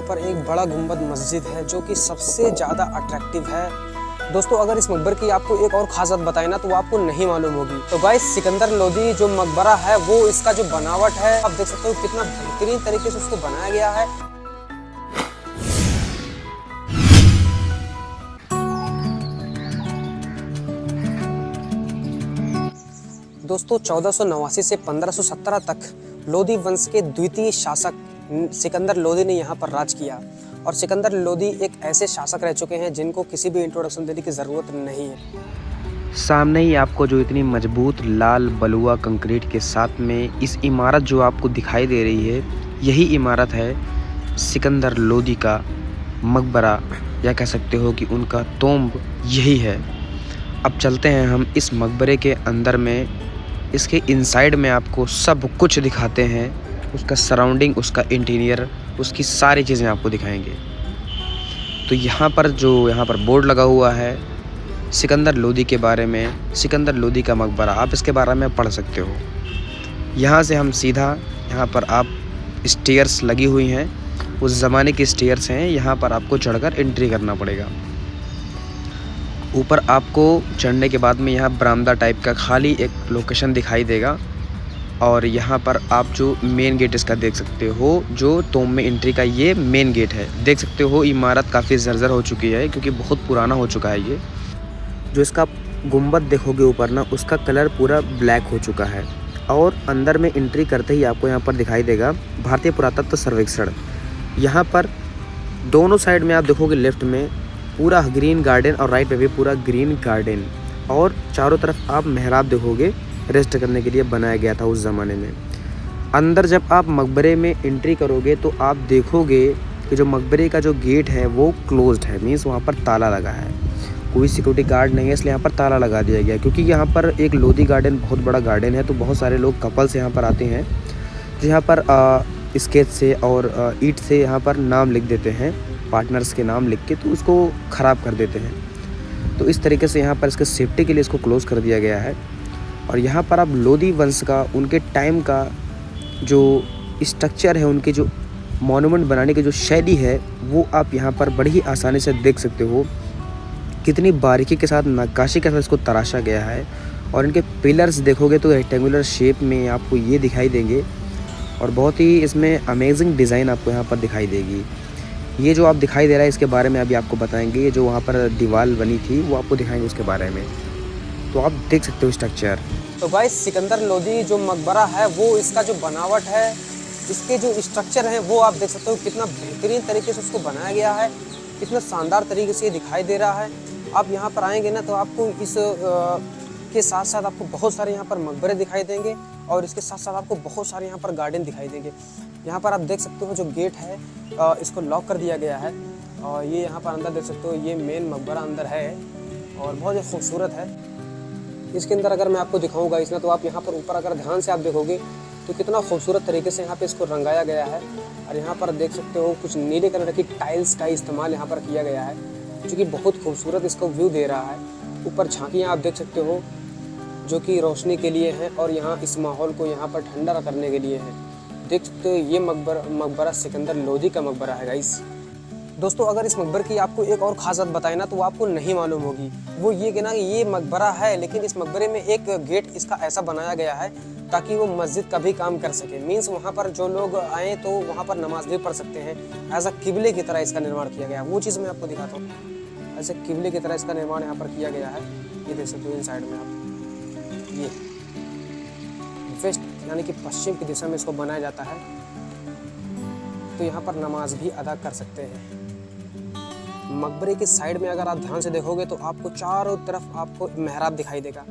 पर एक बड़ा गुंबद मस्जिद है जो कि सबसे ज़्यादा अट्रैक्टिव है। दोस्तों अगर इस मकबरे की आपको एक और खास बात बताएं ना तो वो आपको नहीं मालूम होगी। तो गाइस सिकंदर लोदी जो मकबरा है वो इसका जो बनावट है आप देख सकते हो कितना बेहतरीन तरीके से उसको बनाया गया है। दोस्तों 1489 से 1517 तक लोदी वंश के द्वितीय शासक सिकंदर लोदी ने यहाँ पर राज किया और सिकंदर लोदी एक ऐसे शासक रह चुके हैं जिनको किसी भी इंट्रोडक्शन देने की ज़रूरत नहीं है। सामने ही आपको जो इतनी मजबूत लाल बलुआ कंक्रीट के साथ में इस इमारत जो आपको दिखाई दे रही है, यही इमारत है सिकंदर लोदी का मकबरा, या कह सकते हो कि उनका तोम्ब यही है। अब चलते हैं हम इस मकबरे के अंदर में, इसके इनसाइड में आपको सब कुछ दिखाते हैं, उसका सराउंडिंग, उसका इंटीरियर, उसकी सारी चीज़ें आपको दिखाएंगे। तो यहाँ पर बोर्ड लगा हुआ है सिकंदर लोदी के बारे में, सिकंदर लोदी का मकबरा, आप इसके बारे में पढ़ सकते हो। यहाँ से हम सीधा, यहाँ पर आप स्टेयर्स लगी हुई हैं, उस ज़माने की स्टेयर्स हैं, यहाँ पर आपको चढ़कर एंट्री करना पड़ेगा। ऊपर आपको चढ़ने के बाद में यहाँ बरामदा टाइप का खाली एक लोकेशन दिखाई देगा और यहाँ पर आप जो मेन गेट इसका देख सकते हो, जो तोम में एंट्री का ये मेन गेट है। देख सकते हो इमारत काफ़ी जर्जर हो चुकी है क्योंकि बहुत पुराना हो चुका है ये। जो इसका गुंबद देखोगे ऊपर ना, उसका कलर पूरा ब्लैक हो चुका है और अंदर में एंट्री करते ही आपको यहाँ पर दिखाई देगा भारतीय पुरातत्व सर्वेक्षण। यहाँ पर दोनों साइड में आप देखोगे लेफ्ट में पूरा ग्रीन गार्डन और राइट में भी पूरा ग्रीन गार्डन, और चारों तरफ आप मेहराब देखोगे, रेस्ट करने के लिए बनाया गया था उस ज़माने में। अंदर जब आप मकबरे में एंट्री करोगे तो आप देखोगे कि जो मकबरे का जो गेट है वो क्लोज्ड है, मीन्स वहाँ पर ताला लगा है। कोई सिक्योरिटी गार्ड नहीं है, इसलिए यहाँ पर ताला लगा दिया गया। क्योंकि यहाँ पर एक लोदी गार्डन बहुत बड़ा गार्डन है, तो बहुत सारे लोग कपल्स यहाँ पर आते हैं जो यहाँ पर स्केच से और ईंट से यहाँ पर नाम लिख देते हैं, पार्टनर्स के नाम लिख के, तो उसको ख़राब कर देते हैं। तो इस तरीके से यहाँ पर इसके सेफ्टी के लिए इसको क्लोज़ कर दिया गया है। और यहाँ पर आप लोदी वंश का, उनके टाइम का जो स्ट्रक्चर है, उनके जो मॉन्यूमेंट बनाने की जो शैली है, वो आप यहाँ पर बड़ी ही आसानी से देख सकते हो। कितनी बारीकी के साथ नक्काशी के साथ इसको तराशा गया है। और इनके पिलर्स देखोगे तो रेक्टेंगुलर शेप में आपको ये दिखाई देंगे और बहुत ही इसमें अमेजिंग डिज़ाइन आपको यहाँ पर दिखाई देगी। ये जो आप दिखाई दे रहा है इसके बारे में अभी आपको बताएंगे। ये जो वहाँ पर दीवार बनी थी वो आपको दिखाएंगे उसके बारे में, तो आप देख सकते हो स्ट्रक्चर। तो गाइस सिकंदर लोदी जो मकबरा है वो इसका जो बनावट है, इसके जो स्ट्रक्चर हैं वो आप देख सकते हो कितना बेहतरीन तरीके से उसको बनाया गया है, कितना शानदार तरीके से ये दिखाई दे रहा है। आप यहाँ पर आएंगे ना तो आपको इस के साथ साथ आपको बहुत सारे यहाँ पर मकबरे दिखाई देंगे और इसके साथ साथ आपको बहुत सारे यहाँ पर गार्डन दिखाई देंगे। यहाँ पर आप देख सकते हो जो गेट है इसको लॉक कर दिया गया है और ये यहाँ पर अंदर देख सकते हो, ये मेन मकबरा अंदर है और बहुत ही खूबसूरत है। इसके अंदर अगर मैं आपको दिखाऊंगा इसमें, तो आप यहाँ पर ऊपर अगर ध्यान से आप देखोगे तो कितना खूबसूरत तरीके से यहाँ पे इसको रंगाया गया है। और यहाँ पर देख सकते हो कुछ नीले कलर की टाइल्स का इस्तेमाल यहाँ पर किया गया है जो कि बहुत खूबसूरत इसको व्यू दे रहा है। ऊपर झांकियाँ आप देख सकते हो जो कि रोशनी के लिए हैं और यहाँ इस माहौल को यहाँ पर ठंडा करने के लिए है। देख सकते हो ये मकबरा सिकंदर लोदी का मकबरा है गाइस। दोस्तों अगर इस मकबरे की आपको एक और खास बात बताएं ना तो वो आपको नहीं मालूम होगी। वो ये कि ना ये मकबरा है, लेकिन इस मकबरे में एक गेट इसका ऐसा बनाया गया है ताकि वो मस्जिद का भी काम कर सके। मीन्स वहाँ पर जो लोग आए तो वहाँ पर नमाज भी पढ़ सकते हैं। एज अ किबले की तरह इसका निर्माण किया गया है। वो चीज़ मैं आपको दिखाता हूँ। ऐसे किबले की तरह इसका निर्माण यहाँ पर किया गया है। ये देख सकते हो इन साइड में आप, ये वेस्ट यानी कि पश्चिम की दिशा में इसको बनाया जाता है, तो यहाँ पर नमाज भी अदा कर सकते हैं। मकबरे की साइड में अगर आप ध्यान से देखोगे तो आपको चारों तरफ आपको मेहराब दिखाई देगा।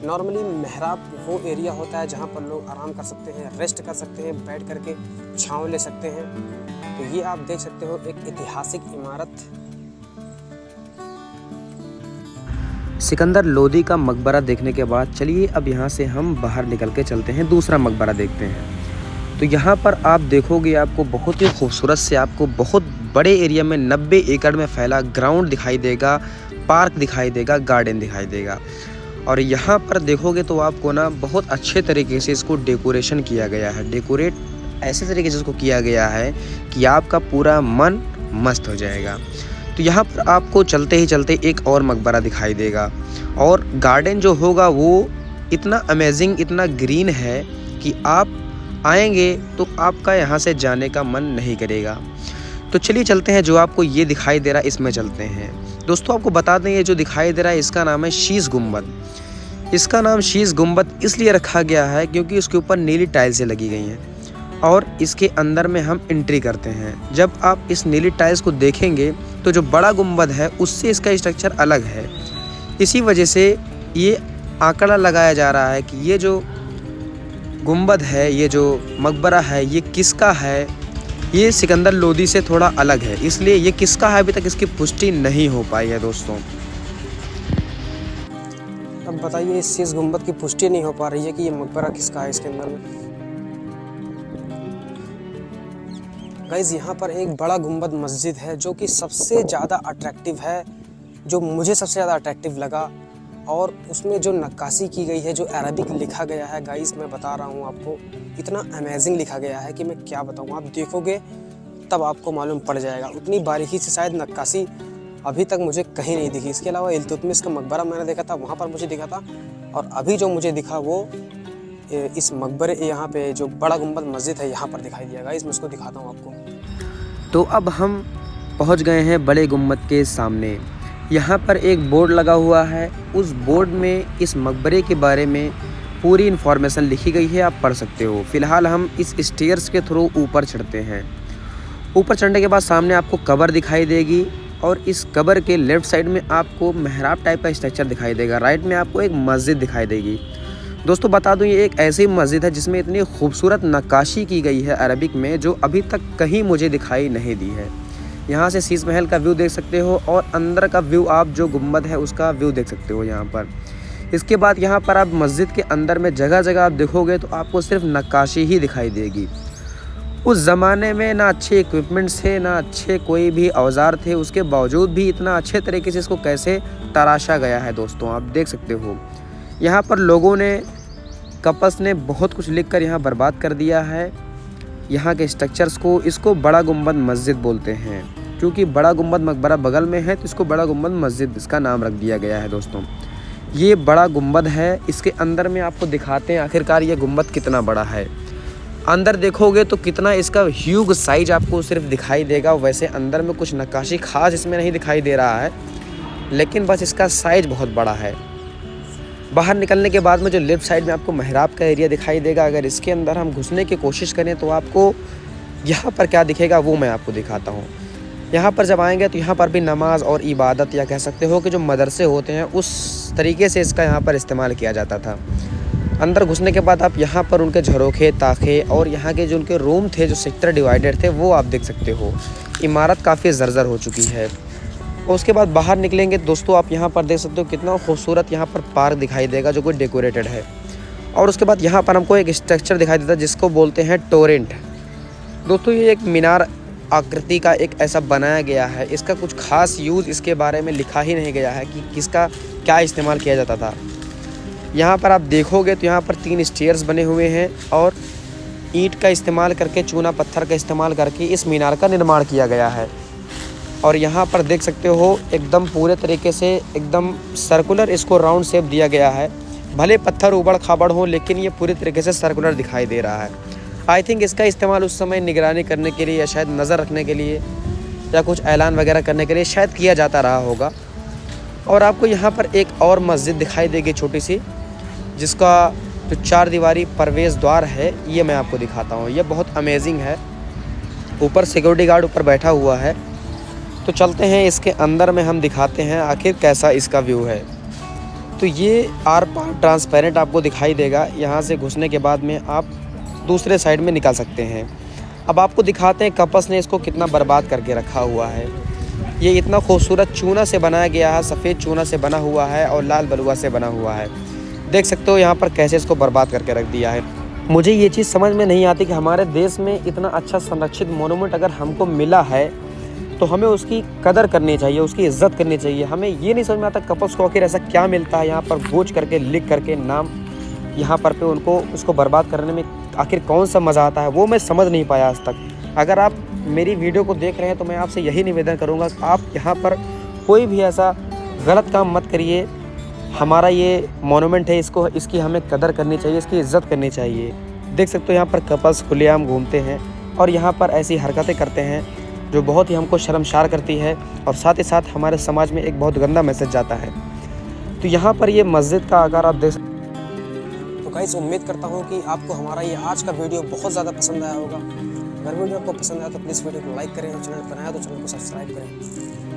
नॉर्मली मेहराब वो एरिया होता है जहाँ पर लोग आराम कर सकते हैं, रेस्ट कर सकते हैं, बैठ करके छाँव ले सकते हैं। तो ये आप देख सकते हो एक ऐतिहासिक इमारत। सिकंदर लोदी का मकबरा देखने के बाद चलिए अब यहाँ से हम बाहर निकल के चलते हैं, दूसरा मकबरा देखते हैं। तो यहाँ पर आप देखोगे आपको बहुत ही खूबसूरत से, आपको बहुत बड़े एरिया में 90 एकड़ में फैला ग्राउंड दिखाई देगा, पार्क दिखाई देगा, गार्डन दिखाई देगा। और यहाँ पर देखोगे तो आपको ना बहुत अच्छे तरीके से इसको डेकोरेशन किया गया है। डेकोरेट ऐसे तरीके से इसको किया गया है कि आपका पूरा मन मस्त हो जाएगा। तो यहाँ पर आपको चलते ही चलते एक और मकबरा दिखाई देगा और गार्डन जो होगा वो इतना अमेजिंग, इतना ग्रीन है कि आप आएंगे तो आपका यहाँ से जाने का मन नहीं करेगा। तो चलिए चलते हैं, जो आपको ये दिखाई दे रहा है इसमें चलते हैं। दोस्तों आपको बता दें, ये जो दिखाई दे रहा है इसका नाम है शीश गुंबद। इसका नाम शीश गुंबद इसलिए रखा गया है क्योंकि उसके ऊपर नीली टाइल्सें लगी गई हैं और इसके अंदर में हम एंट्री करते हैं। जब आप इस नीली टाइल्स को देखेंगे तो जो बड़ा गुंबद है उससे इसका स्ट्रक्चर अलग है। इसी वजह से ये आंकड़ा लगाया जा रहा है कि ये जो गुंबद है, ये जो मकबरा है, ये किसका है। ये सिकंदर लोदी से थोड़ा अलग है, इसलिए ये किसका है अभी तक इसकी पुष्टि नहीं हो पाई है दोस्तों। अब बताइए, इस शीश गुंबद की पुष्टि नहीं हो पा रही है कि ये मकबरा किसका है इसके अंदर में। गाइज यहाँ पर एक बड़ा गुंबद मस्जिद है जो कि सबसे ज़्यादा अट्रैक्टिव है, जो मुझे सबसे ज़्यादा अट्रैक्टिव लगा। और उसमें जो नक्काशी की गई है, जो अरबिक लिखा गया है गाइस, मैं बता रहा हूँ आपको, इतना अमेजिंग लिखा गया है कि मैं क्या बताऊँ। आप देखोगे तब आपको मालूम पड़ जाएगा। उतनी बारीकी से शायद नक्काशी अभी तक मुझे कहीं नहीं दिखी। इसके अलावा इल्तुतमिश का मकबरा मैंने देखा था, वहाँ पर मुझे दिखा था, और अभी जो मुझे दिखा वो इस मकबरे यहाँ पे जो बड़ा गुंबद मस्जिद है यहाँ पर दिखाई दिया। गाइस मैं इसको दिखाता हूँ आपको। तो अब हम पहुँच गए हैं बड़े गुंबद के सामने। यहाँ पर एक बोर्ड लगा हुआ है, उस बोर्ड में इस मकबरे के बारे में पूरी इन्फॉर्मेशन लिखी गई है, आप पढ़ सकते हो। फ़िलहाल हम इस स्टेयर्स के थ्रू ऊपर चढ़ते हैं। ऊपर चढ़ने के बाद सामने आपको कब्र दिखाई देगी और इस कब्र के लेफ़्ट साइड में आपको मेहराब टाइप का स्ट्रक्चर दिखाई देगा। राइट में आपको एक मस्जिद दिखाई देगी। दोस्तों बता दूं, ये एक ऐसी मस्जिद है जिसमें इतनी खूबसूरत नक्काशी की गई है अरबिक में, जो अभी तक कहीं मुझे दिखाई नहीं दी है। यहाँ से शीश महल का व्यू देख सकते हो और अंदर का व्यू, आप जो गुंबद है उसका व्यू देख सकते हो यहाँ पर। इसके बाद यहाँ पर आप मस्जिद के अंदर में जगह जगह आप देखोगे तो आपको सिर्फ नक्काशी ही दिखाई देगी। उस ज़माने में ना अच्छे इक्विपमेंट्स थे, ना अच्छे कोई भी औजार थे, उसके बावजूद भी इतना अच्छे तरीके से इसको कैसे तराशा गया है दोस्तों, आप देख सकते हो। यहाँ पर लोगों ने, कपस ने बहुत कुछ लिख कर यहाँ बर्बाद कर दिया है यहाँ के स्ट्रक्चर्स को। इसको बड़ा गुंबद मस्जिद बोलते हैं क्योंकि बड़ा गुंबद मकबरा बगल में है, तो इसको बड़ा गुंबद मस्जिद इसका नाम रख दिया गया है दोस्तों। ये बड़ा गुंबद है, इसके अंदर में आपको दिखाते हैं आखिरकार ये गुंबद कितना बड़ा है। अंदर देखोगे तो कितना इसका ह्यूज साइज आपको सिर्फ दिखाई देगा। वैसे अंदर में कुछ नक्काशी खास इसमें नहीं दिखाई दे रहा है, लेकिन बस इसका साइज बहुत बड़ा है। बाहर निकलने के बाद में जो लेफ़्ट साइड में आपको मेहराब का एरिया दिखाई देगा, अगर इसके अंदर हम घुसने की कोशिश करें तो आपको यहाँ पर क्या दिखेगा वो मैं आपको दिखाता हूँ। यहाँ पर जब आएंगे तो यहाँ पर भी नमाज और इबादत, या कह सकते हो कि जो मदरसे होते हैं उस तरीके से इसका यहाँ पर इस्तेमाल किया जाता था। अंदर घुसने के बाद आप यहाँ पर उनके झरोखे, ताखे और यहाँ के जो उनके रूम थे, जो सेक्टर डिवाइडेड थे, वो आप देख सकते हो। इमारत काफ़ी जर्जर हो चुकी है। और उसके बाद बाहर निकलेंगे दोस्तों, आप यहाँ पर देख सकते हो कितना खूबसूरत यहाँ पर पार्क दिखाई देगा जो कि डेकोरेटेड है। और उसके बाद यहाँ पर हमको एक स्ट्रक्चर दिखाई देता है जिसको बोलते हैं टोरेंट। दोस्तों ये एक मीनार आकृति का एक ऐसा बनाया गया है, इसका कुछ खास यूज़ इसके बारे में लिखा ही नहीं गया है कि किसका क्या इस्तेमाल किया जाता था। यहाँ पर आप देखोगे तो यहाँ पर 3 स्टेयर्स बने हुए हैं और ईंट का इस्तेमाल करके, चूना पत्थर का इस्तेमाल करके इस मीनार का निर्माण किया गया है। और यहाँ पर देख सकते हो एकदम पूरे तरीके से एकदम सर्कुलर इसको राउंड शेप दिया गया है। भले पत्थर उबड़ खाबड़ हो, लेकिन ये पूरी तरीके से सर्कुलर दिखाई दे रहा है। आई थिंक इसका इस्तेमाल उस समय निगरानी करने के लिए या शायद नज़र रखने के लिए या कुछ ऐलान वगैरह करने के लिए शायद किया जाता रहा होगा। और आपको यहाँ पर एक और मस्जिद दिखाई देगी छोटी सी, जिसका जो 4 दीवारी प्रवेश द्वार है ये मैं आपको दिखाता हूँ। ये बहुत अमेजिंग है। ऊपर सिक्योरिटी गार्ड ऊपर बैठा हुआ है। तो चलते हैं इसके अंदर में, हम दिखाते हैं आखिर कैसा इसका व्यू है। तो ये आर पार ट्रांसपेरेंट आपको दिखाई देगा। यहाँ से घुसने के बाद में आप दूसरे साइड में निकल सकते हैं। अब आपको दिखाते हैं कपस ने इसको कितना बर्बाद करके रखा हुआ है। ये इतना खूबसूरत चूना से बनाया गया है, सफ़ेद चूना से बना हुआ है और लाल बलुआ से बना हुआ है। देख सकते हो यहाँ पर कैसे इसको बर्बाद करके रख दिया है। मुझे ये चीज़ समझ में नहीं आती कि हमारे देश में इतना अच्छा संरक्षित मोनूमेंट अगर हमको मिला है तो हमें उसकी कदर करनी चाहिए, उसकी इज्जत करनी चाहिए। हमें ये नहीं समझ में आता कपस को आखिर ऐसा क्या मिलता है। यहाँ पर बोझ करके लिख करके नाम यहाँ पर पे उनको उसको बर्बाद करने में आखिर कौन सा मज़ा आता है वो मैं समझ नहीं पाया आज तक। अगर आप मेरी वीडियो को देख रहे हैं तो मैं आपसे यही निवेदन करूँगा कि आप यहाँ पर कोई भी ऐसा गलत काम मत करिए। हमारा ये मोनूमेंट है, इसकी हमें कदर करनी चाहिए, इसकी इज़्ज़त करनी चाहिए। देख सकते हो यहाँ पर कपल्स खुलेआम घूमते हैं और यहाँ पर ऐसी हरकतें करते हैं जो बहुत ही हमको शर्मसार करती है और साथ ही साथ हमारे समाज में एक बहुत गंदा मैसेज जाता है। तो यहाँ पर ये मस्जिद का अगर आप देख, तो गाइस उम्मीद करता हूँ कि आपको हमारा ये आज का वीडियो बहुत ज़्यादा पसंद आया होगा। अगर वीडियो आपको पसंद आया तो प्लीज़ वीडियो को लाइक करें और चैनल पर नया तो चैनल को सब्सक्राइब करें।